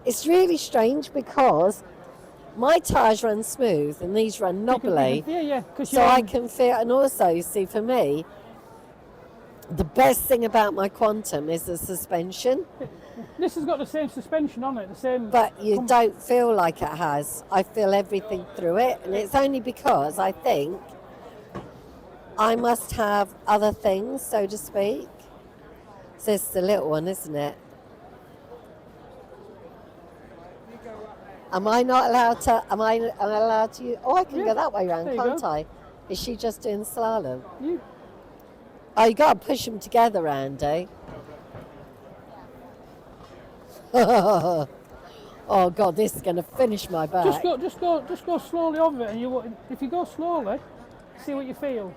It's really strange because my tyres run smooth and these run knobbly. Yeah. So I can feel, and also, you see, for me, the best thing about my Quantum is the suspension. This has got the same suspension on it, the same. But you don't feel like it has. I feel everything through it, and it's only because I think I must have other things, so to speak. So it's the little one, isn't it? Am I not allowed to? Am I allowed to? Oh, I can go that way round, can't I? Is she just doing slalom? Oh, you got to push them together, Andy. Oh God, this is going to finish my back. Just go slowly over it, and if you go slowly, see what you feel.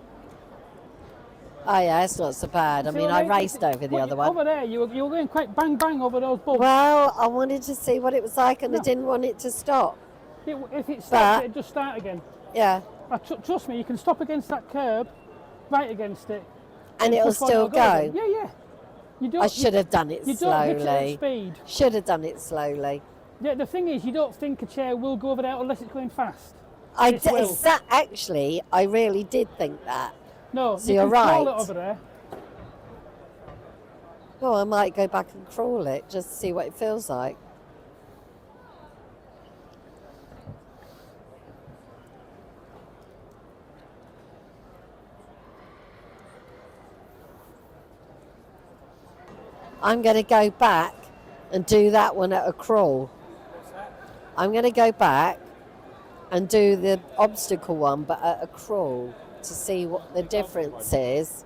Oh yeah, it's not so bad. I mean, I raced over the other one. Over there, you were going quite bang over those bumps. Well, I wanted to see what it was like, and I didn't want it to stop. If it stops, it'd just start again. Yeah. Trust me, you can stop against that curb, right against it, and it'll still go. Yeah. I should have done it slowly. You don't hit it at speed. Should have done it slowly. Yeah, the thing is, you don't think a chair will go over there unless it's going fast. Actually, I really did think that. No, so you're right. Crawl it over there. Well, I might go back and crawl it just to see what it feels like. I'm going to go back and do that one at a crawl. I'm going to go back and do the obstacle one, but at a crawl, to see what the difference is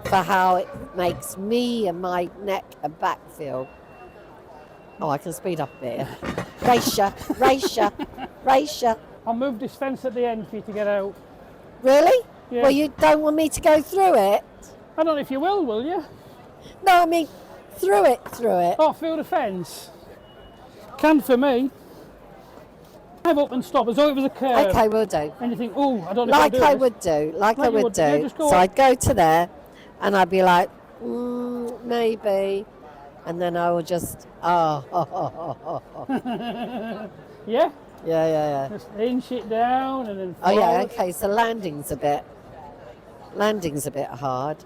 for how it makes me and my neck and back feel. Oh, I can speed up a bit. Race ya. I'll move this fence at the end for you to get out. Really? Yeah. Well, you don't want me to go through it? I don't know if you will you? No, I mean through it. Oh, through the fence? Can for me. Drive up and stop as though it was a curve. Okay, we'll do. And you think, oh, I don't know like if I would do. Like I would do. Yeah, so I'd go to there and I'd be like, maybe. And then I will just, Yeah? Yeah. Just inch it down and then Oh yeah, okay, so landing's a bit hard.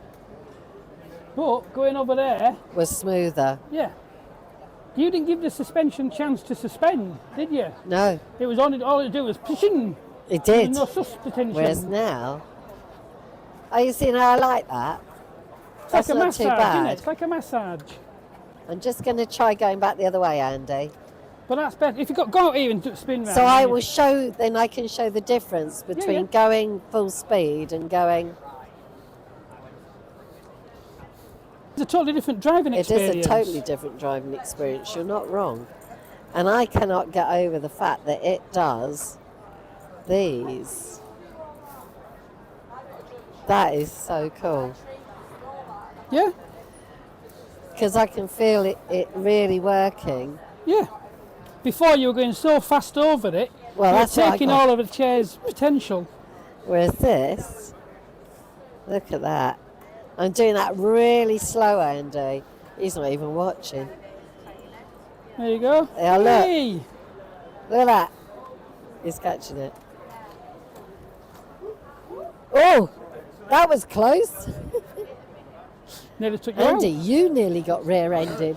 But going over there was smoother. Yeah. You didn't give the suspension chance to suspend, did you? No. It was all it did was pushing. It did. No suspension. Whereas now, you see, now I like that. That's like a not massage, too bad. isn't it? It's like a massage. I'm just going to try going back the other way, Andy. But that's better. If you go out here and spin round. So I will show. Then I can show the difference between going full speed and going. It's a totally different driving experience. It is a totally different driving experience. You're not wrong. And I cannot get over the fact that it does these. That is so cool. Yeah. Because I can feel it really working. Yeah. Before you were going so fast over it, well, that's taking all of the chair's potential. Whereas this, look at that. I'm doing that really slow, Andy. He's not even watching. There you go. Yeah, look. Hey. Look at that. He's catching it. Oh, that was close. Nearly took you Andy, out. you nearly got rear-ended.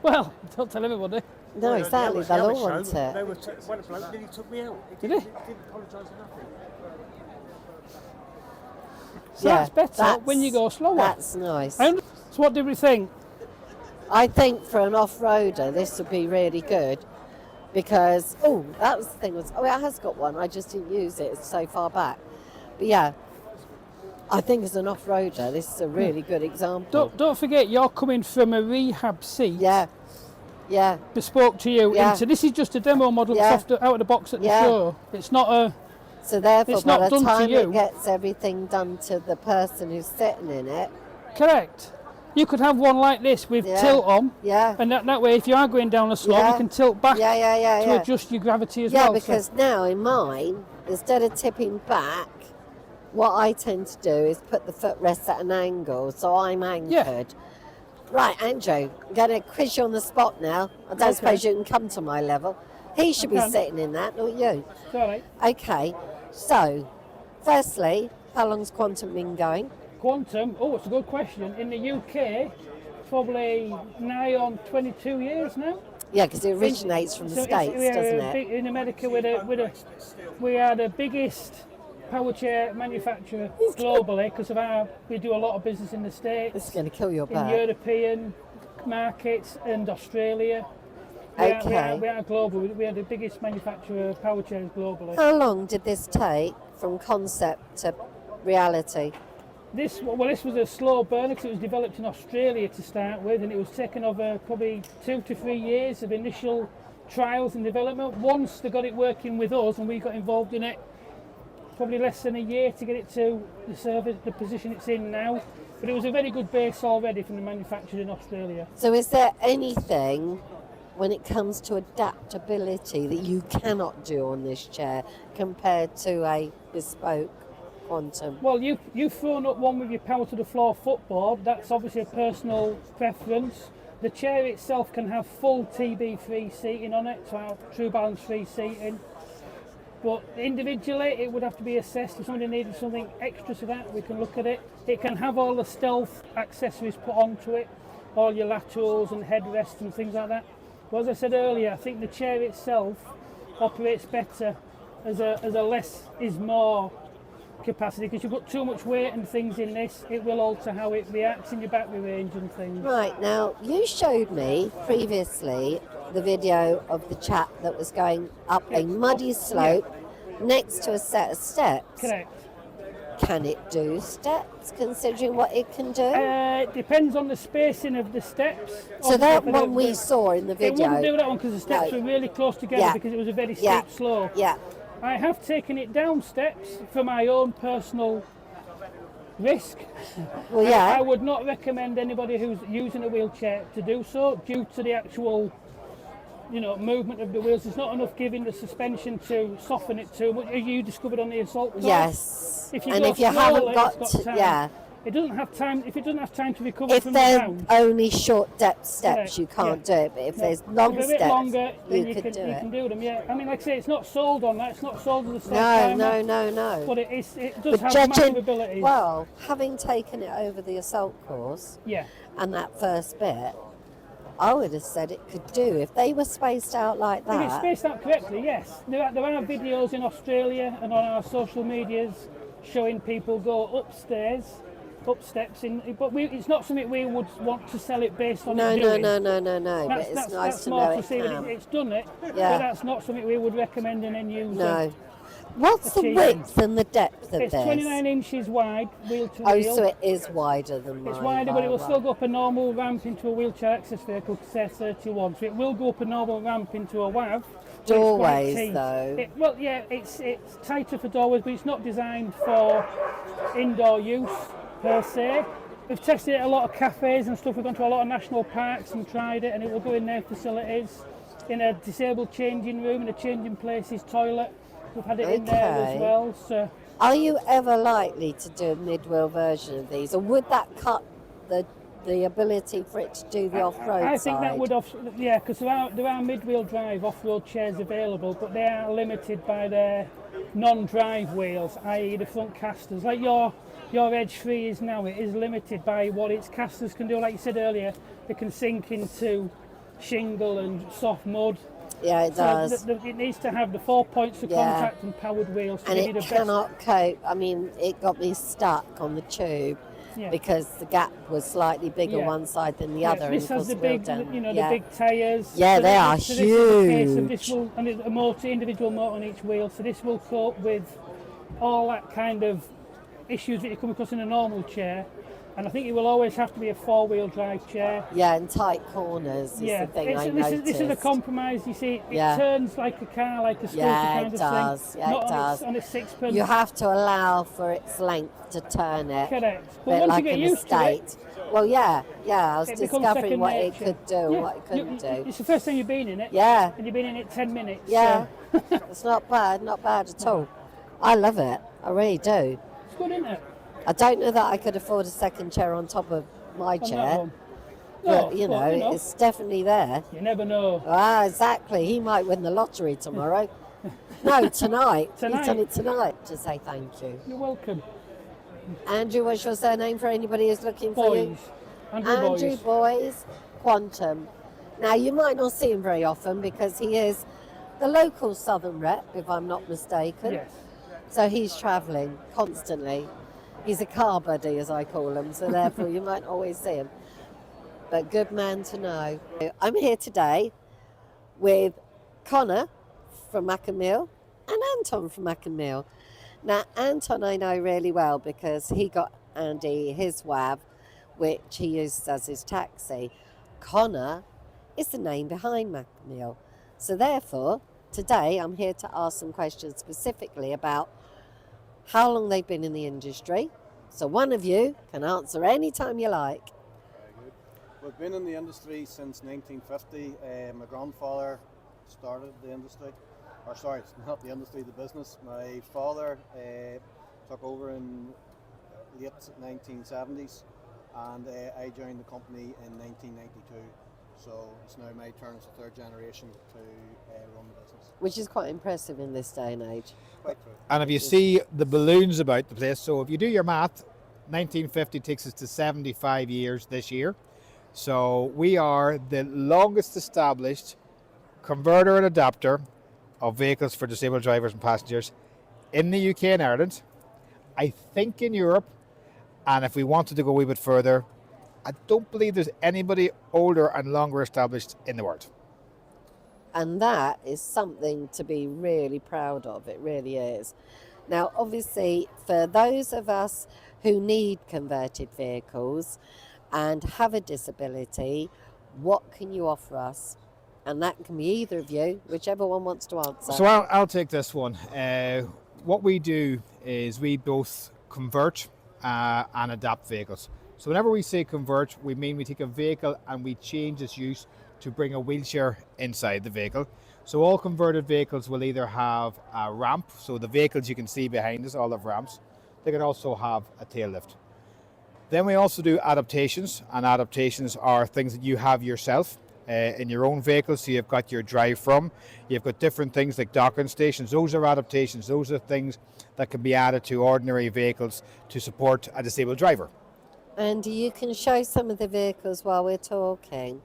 Well, don't tell everybody. No, exactly. They'll all want it. One bloke nearly took me out. Did he? Didn't apologise for nothing. So that's better when you go slower. That's nice. So what did we think? I think for an off-roader, this would be really good because, that was the thing. It has got one. I just didn't use it. It's so far back. But yeah, I think as an off-roader, this is a really good example. Don't forget, you're coming from a rehab seat. Yeah. Bespoke to you. Yeah. So this is just a demo model out of the box at the show. It's not a... So therefore, it's by not the done time to you. it gets everything done to the person who's sitting in it. Correct. You could have one like this with tilt on. Yeah. And that way, if you are going down a slope, you can tilt back to adjust your gravity as well. Yeah, because now in mine, instead of tipping back, what I tend to do is put the footrest at an angle, so I'm anchored. Right, Andrew, I'm going to quiz you on the spot now. I don't Okay. suppose you can come to my level. He should be can. sitting in that, not you. It's all right. Okay, so, firstly, how long's Quantum been going? Quantum, oh, it's a good question. In the UK, probably nigh on 22 years now. Yeah, because it originates from the So States, doesn't it? In America, we are the biggest power chair manufacturer globally because we do a lot of business in the States, This is going to kill your in back. European markets and Australia. Okay. We are global. We are the biggest manufacturer of power chairs globally. How long did this take from concept to reality? This was a slow burner because it was developed in Australia to start with, and it was taken over probably 2 to 3 years of initial trials and development. Once they got it working with us and we got involved in it, probably less than a year to get it to the position it's in now. But it was a very good base already from the manufacturer in Australia. So is there anything when it comes to adaptability that you cannot do on this chair compared to a bespoke Quantum? Well, you've thrown up one with your power to the floor footboard. That's obviously a personal preference. The chair itself can have full TB3 seating on it, so have true balance free seating. But individually, it would have to be assessed. If somebody needed something extra to that, we can look at it. It can have all the stealth accessories put onto it, all your laterals and headrests and things like that. But as I said earlier, I think the chair itself operates better as a less is more capacity, because you've got too much weight and things in this. It will alter how it reacts in your battery range and things. Right, now you showed me previously the video of the chap that was going up a muddy slope next to a set of steps. Correct. Can it do steps, considering what it can do? It depends on the spacing of the steps. So that Obviously, one we saw in the It video. wouldn't do that one because the steps No. were really close together Yeah. because it was a very Yeah. steep slope. Yeah. I have taken it down steps for my own personal risk. Well, I yeah. would not recommend anybody who's using a wheelchair to do so due to the actual, movement of the wheels. There's not enough giving the suspension to soften it too much. As you discovered on the assault course. Yes. If you And go if you slowly, haven't got, it's got time. yeah. It doesn't have time. If it doesn't have time to recover If from the they're ground. only short depth steps, Yeah, you can't yeah. do it. But if No. there's long If they're a bit steps, longer, then you could do you it. can do them. Yeah, I mean, like I say, it's not sold on that. It's not sold as a self No, timer, no. But it does But have judging, massive abilities. well, having taken it over the assault course Yeah. and that first bit, I would have said it could do if they were spaced out like If it's that. spaced out correctly, yes. There are videos in Australia and on our social medias showing people go up steps but it's not something we would want to sell it based on No, it no, doing. no. But it's nice that's to more know to it see that can. it's done it, Yeah. but that's not something we would recommend an end user. No. What's the achieving. width and the depth of It's this? 29 inches wide, wheel to Oh, wheel. so it is wider than mine. It's wider, but it will by still go up a normal ramp into a wheelchair access vehicle, say 31. So it will go up a normal ramp into a WAV. but it's quite Doorways, key. though. It's tighter for doorways, but it's not designed for indoor use per se. We've tested it at a lot of cafes and stuff. We've gone to a lot of national parks and tried it, and it will go in their facilities, in a disabled changing room, in a changing places toilet. We've had it in there Okay. as well. So Are you ever likely to do a mid-wheel version of these, or would that cut the ability for it to do the off-road I think side? that would because there are mid-wheel drive off-road chairs available, but they are limited by their non-drive wheels, i.e. the front casters. Like your Edge 3 is now, it is limited by what its casters can do. Like you said earlier, they can sink into shingle and soft mud. Yeah, it does. So it needs to have the 4 points of Yeah. contact and powered wheels. To And give you it the best. cannot cope. I mean, it got me stuck on the tube Yeah. because the gap was slightly bigger Yeah. one side than the Yeah, other. this and has the of course big, wheel down. the big tyres. Yeah, they are this is the case of this huge. will, and it's a motor, individual motor on each wheel, so this will cope with all that kind of issues that you come across in a normal chair. And I think it will always have to be a four-wheel drive chair. Yeah, and tight corners is Yeah, the thing I this is a noticed. compromise. You see, it Yeah. turns like a car, like a scooter Yeah, kind it of does. thing. Yeah, not it does. on its sixpence. You have to allow for its length to turn it. Correct. A But bit once like you get an used to it, estate. Well, yeah. I was it becomes discovering second what nature. it could do and what it couldn't do. It's the first time you've been in it. Yeah. And you've been in it 10 minutes. Yeah, So it's not bad at all. I love it. I really do. it's good, isn't it? I don't know that I could afford a second chair on top of my On that chair. one. but No, but, it's definitely there. you never know. Ah, exactly. He might win the lottery tomorrow. No, tonight. Tonight. He's done it tonight. To say thank you. You're welcome. Andrew, what's your surname for anybody who's looking for you? Boys. Andrew Andrew Boys. Boys, Quantum. Now, you might not see him very often because he is the local Southern rep, if I'm not mistaken. Yes. So he's travelling constantly. He's a car buddy, as I call him, so therefore you might not always see him. But good man to know. I'm here today with Connor from McElmeel and Anton from McElmeel. Now, Anton I know really well because he got Andy his WAV, which he uses as his taxi. Connor is the name behind McElmeel. So therefore, today I'm here to ask some questions specifically about how long they've been in the industry. So one of you can answer any time you like. Very good. We've been in the industry since 1950. My grandfather started the industry. Or sorry, it's not the industry, the business. My father took over in late 1970s, and I joined the company in 1992. So it's now my turn as a third generation to run the business. Which is quite impressive in this day and age. Quite true. And if you see the balloons about the place, so if you do your math, 1950 takes us to 75 years this year. So we are the longest established converter and adapter of vehicles for disabled drivers and passengers in the UK and Ireland, I think in Europe, and if we wanted to go a wee bit further, I don't believe there's anybody older and longer established in the world. And that is something to be really proud of. It really is. Now, obviously, for those of us who need converted vehicles and have a disability, what can you offer us? And that can be either of you, whichever one wants to answer. So I'll take this one. What we do is we both convert and adapt vehicles. So whenever we say convert, we mean we take a vehicle and we change its use to bring a wheelchair inside the vehicle. So all converted vehicles will either have a ramp, so the vehicles you can see behind us all have ramps. They can also have a tail lift. Then we also do adaptations, and adaptations are things that you have yourself in your own vehicle. So you've got your drive from, you've got different things like docking stations. Those are adaptations. Those are things that can be added to ordinary vehicles to support a disabled driver. And you can show some of the vehicles while we're talking.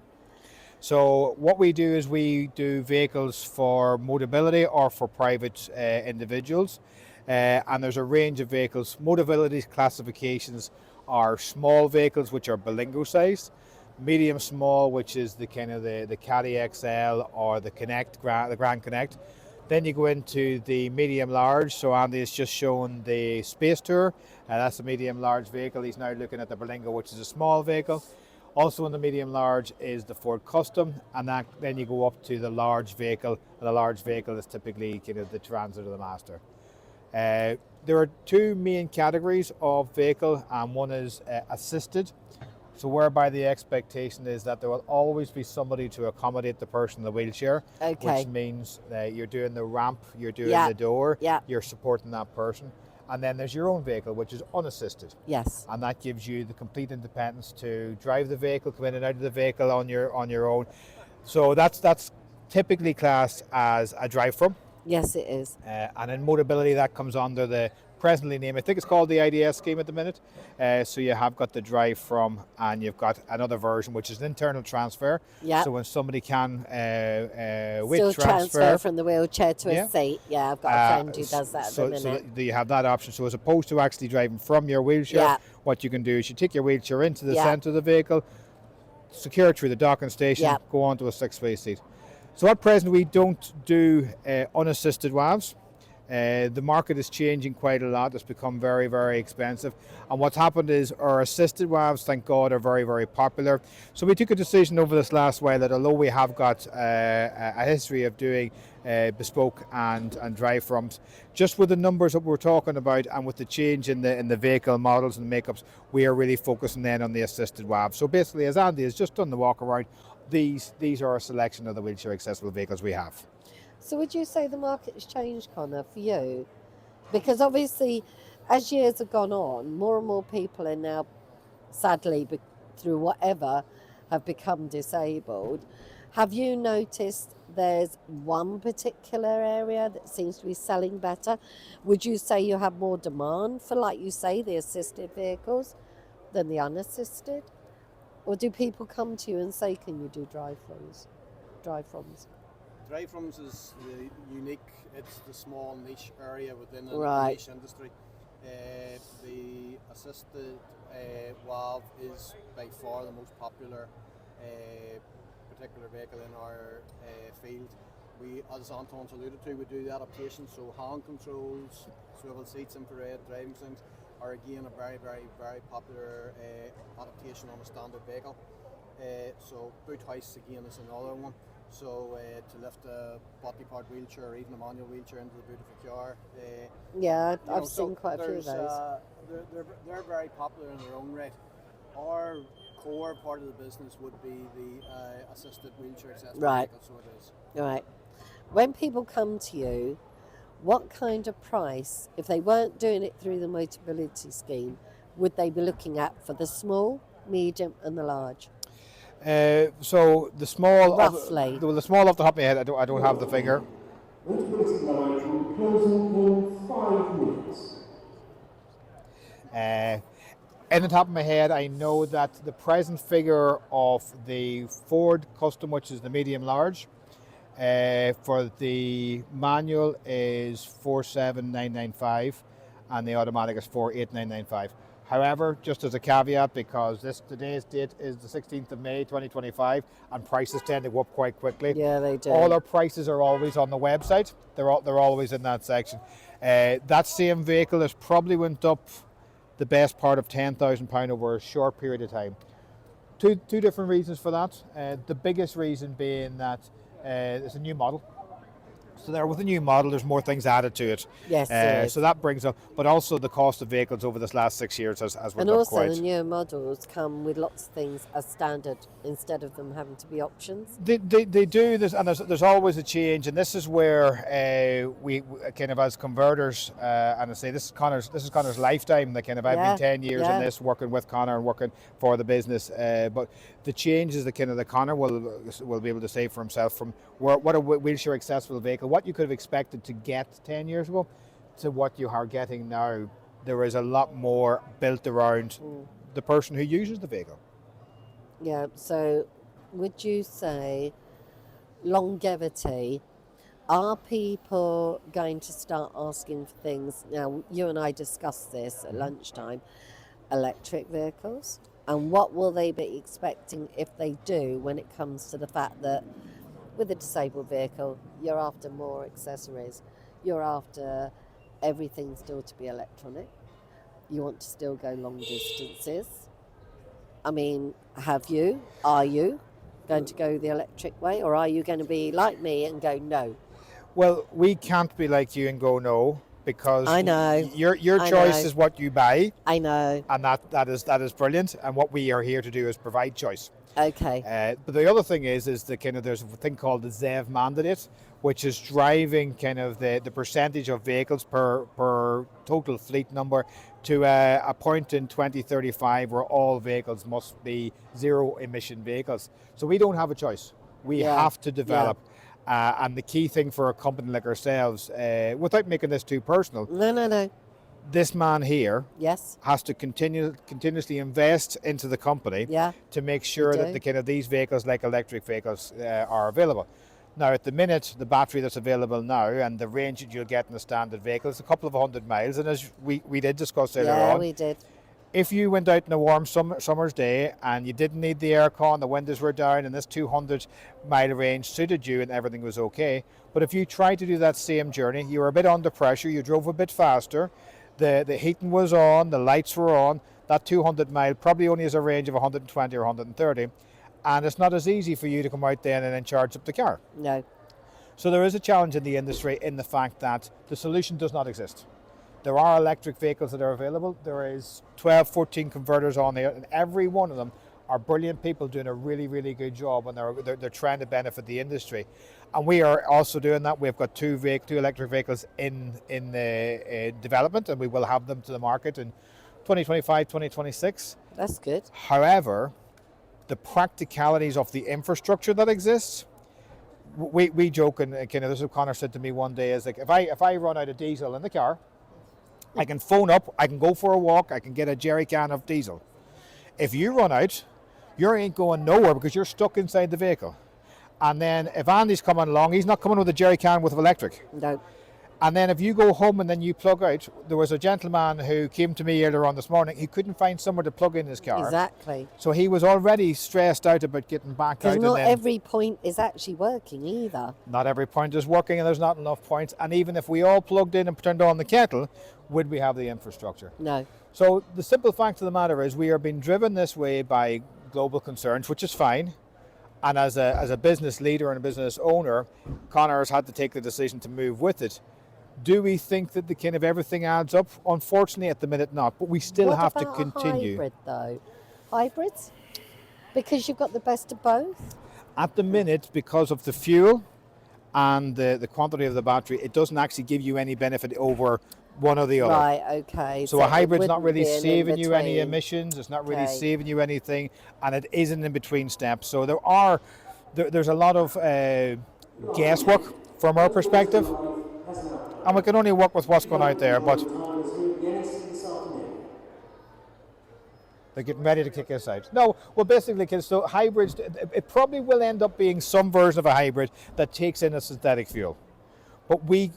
So what we do is we do vehicles for Motability or for private individuals, and there's a range of vehicles. Motability's classifications are small vehicles, which are Berlingo sized, medium small, which is the kind of the Caddy XL or the Connect, the Grand Connect. Then you go into the medium large. So Andy has just shown the Space Tour, that's a medium large vehicle. He's now looking at the Berlingo, which is a small vehicle. Also in the medium large is the Ford Custom, and then you go up to the large vehicle, and the large vehicle is typically kind of the Transit or the Master. There are two main categories of vehicle, and one is assisted. So whereby the expectation is that there will always be somebody to accommodate the person in the wheelchair, which means that you're doing the ramp, you're doing the door, you're supporting that person. And then there's your own vehicle, which is unassisted. Yes. And that gives you the complete independence to drive the vehicle, come in and out of the vehicle on your own. So that's typically classed as a drive from. Yes, it is. And in Motability, that comes under the presently named, I think it's called the IDS scheme at the minute. So you have got the drive from, and you've got another version, which is an internal transfer. Yeah. So when somebody can still transfer from the wheelchair to a seat. Yeah, I've got a friend who does that at the minute. So you have that option. So as opposed to actually driving from your wheelchair, what you can do is you take your wheelchair into the centre of the vehicle, secure it through the docking station, go onto a 6-way seat. So at present we don't do unassisted WAVs. The market is changing quite a lot. It's become very, very expensive. And what's happened is our assisted WAVs, thank God, are very, very popular. So we took a decision over this last while that although we have got a history of doing bespoke and drive froms, just with the numbers that we're talking about and with the change in the vehicle models and makeups, we are really focusing then on the assisted WAV. So basically, as Andy has just done the walk around, these are a selection of the wheelchair accessible vehicles we have. So would you say the market has changed, Connor, for you? Because obviously, as years have gone on, more and more people are now, sadly, through whatever, have become disabled. Have you noticed there's one particular area that seems to be selling better? Would you say you have more demand for, like you say, the assisted vehicles than the unassisted? Or do people come to you and say, can you do drive-froms? Drive-froms is the unique, it's the small niche area within a Right. niche industry. The assisted WAV is by far the most popular particular vehicle in our field. We, as Anton's alluded to, we do the adaptation, so hand controls, swivel seats, infrared driving things are again a very, very, very popular adaptation on a standard vehicle. So boot hoist again is another one. So to lift a body part wheelchair or even a manual wheelchair into the boot of a car. Yeah, You know, I've seen quite a few of those. They're very popular in their own right. Our core part of the business would be the assisted wheelchair accessible Right. vehicle, so it is. Right. When people come to you, what kind of price, if they weren't doing it through the Motability scheme, would they be looking at for the small, medium, and the large? So the small, Roughly. the small off the top of my head, I don't have the figure. Motability line will be closing in 5 minutes. In the top of my head, I know that the present figure of the Ford Custom, which is the medium large, for the manual is 47995, and the automatic is 48995. However, just as a caveat, because today's date is the 16th of May 2025, and prices tend to go up quite quickly. Yeah, they do. All our prices are always on the website. They're always in that section. That same vehicle has probably went up the best part of £10,000 over a short period of time. Two different reasons for that. The biggest reason being that it's a new model. So there, with a new model, there's more things added to it. Yes, there is. So that brings up, but also the cost of vehicles over this last 6 years has went And up also quite. the newer models come with lots of things as standard instead of them having to be options. They do this, and there's always a change, and this is where we kind of as converters, and I say this is Connor's lifetime. That kind of I've Yeah, been 10 years yeah. in this, working with Connor and working for the business. But the changes that kind of the Connor will be able to say for himself from what a wheelchair accessible vehicle, what you could have expected to get 10 years ago, to what you are getting now. There is a lot more built around the person who uses the vehicle. Yeah, so would you say longevity, are people going to start asking for things? Now, you and I discussed this at lunchtime, electric vehicles, and what will they be expecting if they do when it comes to the fact that with a disabled vehicle, you're after more accessories, you're after everything still to be electronic, you want to still go long distances. I mean, are you going to go the electric way, or are you going to be like me and go no? Well, we can't be like you and go no, because I know. Your I choice know. is what you buy, I know. and that is brilliant. And what we are here to do is provide choice. Okay. But the other thing is the kind of, there's a thing called the ZEV mandate, which is driving kind of the percentage of vehicles per total fleet number to a point in 2035 where all vehicles must be zero emission vehicles. So we don't have a choice. We Yeah. have to develop. And the key thing for a company like ourselves, without making this too personal, No. this man here Yes. has to continuously invest into the company Yeah. to make sure do. that the kind of these vehicles, like electric vehicles, are available. Now, at the minute, the battery that's available now and the range that you'll get in a standard vehicle is a couple of 100 miles. And as we did discuss earlier Yeah, on, we did. if you went out on a warm summer's day and you didn't need the aircon, the windows were down, and this 200-mile range suited you and everything was okay. But if you tried to do that same journey, you were a bit under pressure, you drove a bit faster, the heating was on, the lights were on, that 200-mile probably only has a range of 120 or 130, and it's not as easy for you to come out then and then charge up the car. No. So there is a challenge in the industry in the fact that the solution does not exist. There are electric vehicles that are available. There is 12, 14 converters on there, and every one of them are brilliant people doing a really, really good job, and they're trying to benefit the industry. And we are also doing that. We've got two electric vehicles in development, and we will have them to the market in 2025, 2026. That's good. However, the practicalities of the infrastructure that exists. We joke, and kind of this is what Connor said to me one day, is like, if I run out of diesel in the car, I can phone up, I can go for a walk, I can get a jerry can of diesel. If you run out, you ain't going nowhere because you're stuck inside the vehicle. And then if Andy's coming along, he's not coming with a jerry can with electric. No. And then if you go home and then you plug out, there was a gentleman who came to me earlier on this morning, he couldn't find somewhere to plug in his car. Exactly. So he was already stressed out about getting back out. Because not and then every point is actually working either. not every point is working, and there's not enough points. And even if we all plugged in and turned on the kettle, would we have the infrastructure? No. So the simple fact of the matter is we are being driven this way by global concerns, which is fine. And as a business leader and a business owner, Connor has had to take the decision to move with it. Do we think that the kind of everything adds up? Unfortunately, at the minute, not. But we still What have to about continue. a hybrid, though? Hybrids? Because you've got the best of both? At the minute, because of the fuel and the quantity of the battery, it doesn't actually give you any benefit over one or the other. Right, okay. So a it hybrid's not wouldn't really be an saving you any in-between. emissions. It's not really Okay. saving you anything, and it is an in-between step. So there's a lot of guesswork from our perspective, and we can only work with what's going out there. But they're getting ready to kick us out. No, well, basically, kids. So hybrids, it probably will end up being some version of a hybrid that takes in a synthetic fuel. But we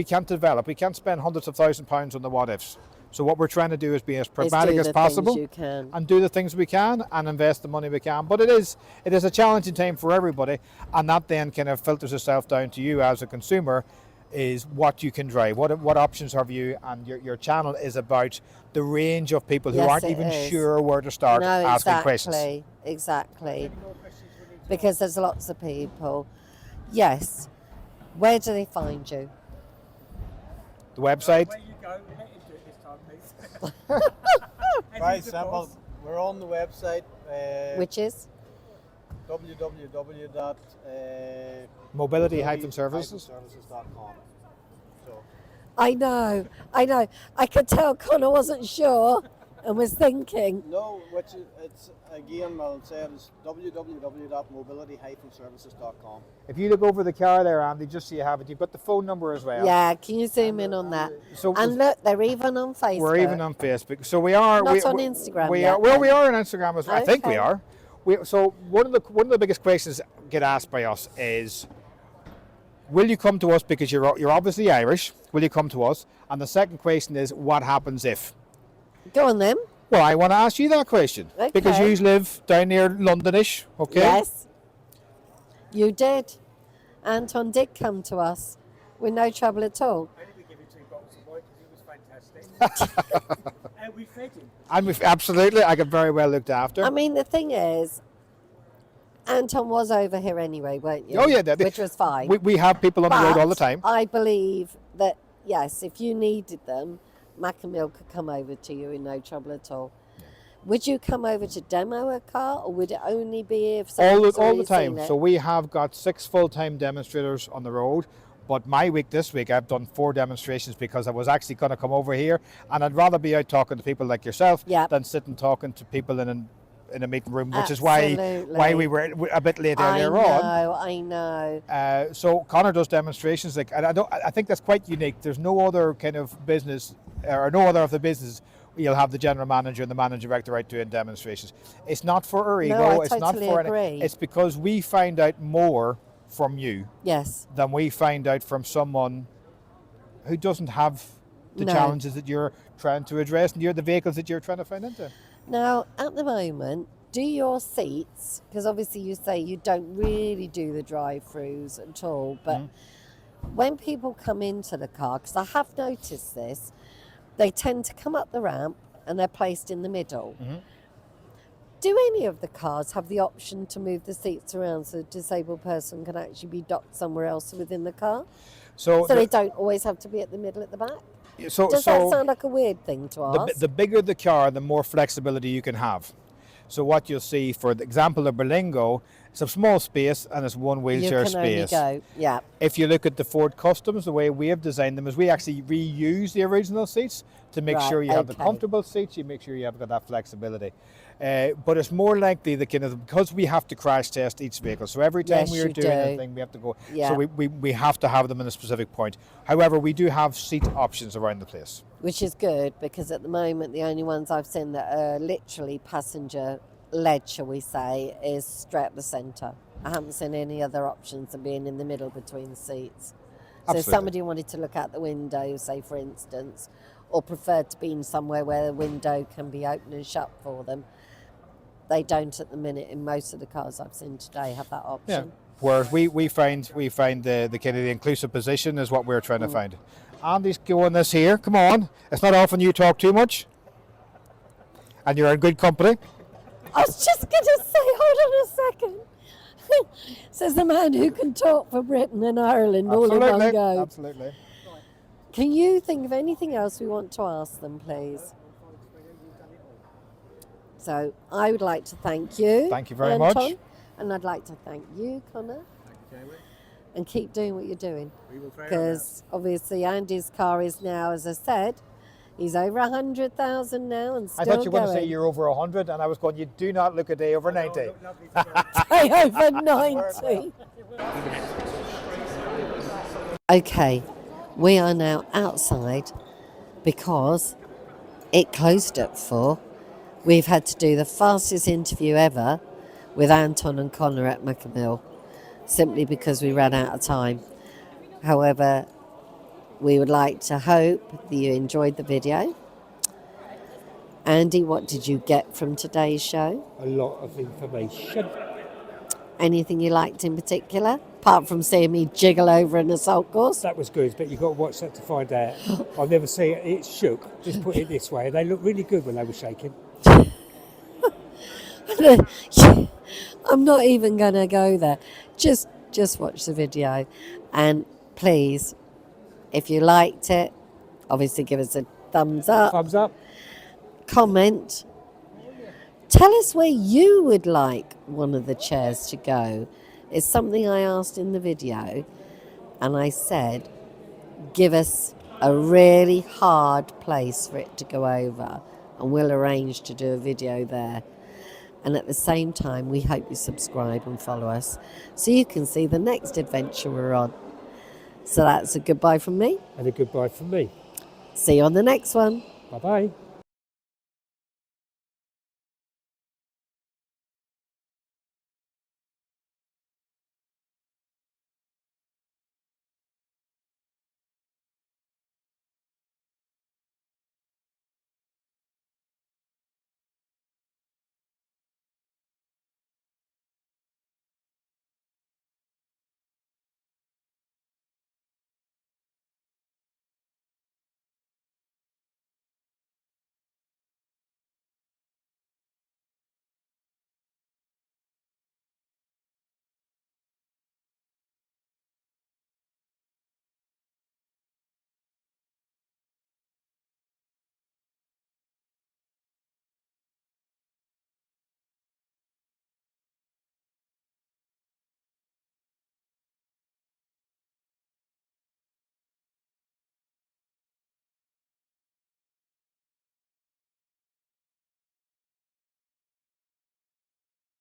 can't develop. We can't spend hundreds of £1,000s on the what ifs. So what we're trying to do is be as pragmatic as possible You can. and do the things we can and invest the money we can. But it is a challenging time for everybody, and that then kind of filters itself down to you as a consumer, is what you can drive, what options have you, and your channel is about the range of people who Yes, aren't it even is. sure where to start No, asking exactly, questions. exactly. Because there's lots of people. Yes. Where do they find you? The website, Where you go, let him do it this time, please. And Very he's the simple. boss. We're on the website, Which is? www. mobility-services. So, I know. I could tell Connor wasn't sure and was thinking. no, it's again, I'll say it is www.mobility-services.com. If you look over the car there, Andy, just so you have it, you've got the phone number as well. Yeah, can you zoom in on that? So And look, they're even on Facebook. we're even on Facebook. So we are. Not we, on we- Instagram We yet, are. Well, then. we are on Instagram as well. I think we Okay. are. So one of the biggest questions get asked by us is, will you come to us because you're obviously Irish? Will you come to us? And the second question is, what happens if? Go on then. Well, I want to ask you that question because Okay. you live down near Londonish, okay? Yes. You did. Anton did come to us with no trouble at all. I didn't give him 2 bottles of wine because it was fantastic. And we fed him. Absolutely, I got very well looked after. I mean, the thing is, Anton was over here anyway, weren't you? Oh, yeah, Which was fine. we have people on the road all the But time. I believe that, yes, if you needed them, McElmeel could come over to you in no trouble at all. Would you come over to demo a car, or would it only be if someone's all the already time. seen it? So we have got 6 full-time demonstrators on the road. But this week, I've done 4 demonstrations because I was actually going to come over here, and I'd rather be out talking to people like yourself Yep. than sitting talking to people in a meeting room, which is why we were a bit late earlier on. I know. So Connor does demonstrations, and I think that's quite unique. There's no other kind of business, or no other of the business. You'll have the general manager and the managing director out doing demonstrations. It's not for our ego. I it's not totally for agree. It's because we find out more from you Yes. than we find out from someone who doesn't have the No. challenges that you're trying to address and the vehicles that you're trying to find into. Now, at the moment, do your seats, because obviously you say you don't really do the drive-throughs at all, but when people come into the car, because I have noticed this, they tend to come up the ramp and they're placed in the middle. Do any of the cars have the option to move the seats around so a disabled person can actually be docked somewhere else within the car? So, So they don't always have to be at the middle at the back? Does that so sound like a weird thing to ask? the bigger the car, the more flexibility you can have. So what you'll see, for the example of Berlingo, it's a small space and it's one you wheelchair can space. only go, yeah. If you look at the Ford Customs, the way we have designed them is we actually reuse the original seats to make Right, sure you have the okay. comfortable seats, you make sure you have got that flexibility. But it's more likely the kind of, because we have to crash test each vehicle. So every time Yes, we are you doing do. anything, we have to go. Yeah. So we have to have them in a specific point. However, we do have seat options around the place. Which is good, because at the moment the only ones I've seen that are literally passenger led, shall we say, is straight at the centre. I haven't seen any other options of being in the middle between the seats. So if Absolutely. somebody wanted to look out the window, say for instance, or preferred to be in somewhere where the window can be open and shut for them, they don't at the minute in most of the cars I've seen today have that option. Yeah. Whereas we find the kind of the inclusive position is what we're trying to find. Andy's going this here. Come on. It's not often you talk too much. And you're in good company. I was just going to say, hold on a second. Says the man who can talk for Britain and Ireland all in one go. Absolutely. Can you think of anything else we want to ask them, please? So I would like to thank you. Thank you very Anton, much. And I'd like to thank you, Connor. Thank you, And keep doing what you're doing. we will try our Because obviously Andy's car is now, as I said, he's over 100,000 now and still I thought you were going to say going. you're over 100, and I was going, you do not look a day over 90. Over 90. Okay, we are now outside because it closed at 4. We've had to do the fastest interview ever with Anton and Connor at McElmeel, simply because we ran out of time. However, we would like to hope that you enjoyed the video. Andy, what did you get from today's show? A lot of information. Anything you liked in particular, apart from seeing me jiggle over an assault course? That was good, but you've got to watch that to find out. I've never seen it. It shook. Just put it this way. They looked really good when they were shaking. I'm not even going to go there. Just watch the video. And please, if you liked it, obviously give us a thumbs up. Thumbs up. Comment. Tell us where you would like one of the chairs to go. It's something I asked in the video, and I said, give us a really hard place for it to go over, and we'll arrange to do a video there. And at the same time, we hope you subscribe and follow us so you can see the next adventure we're on. So that's a goodbye from me. And a goodbye from me. See you on the next one. Bye-bye.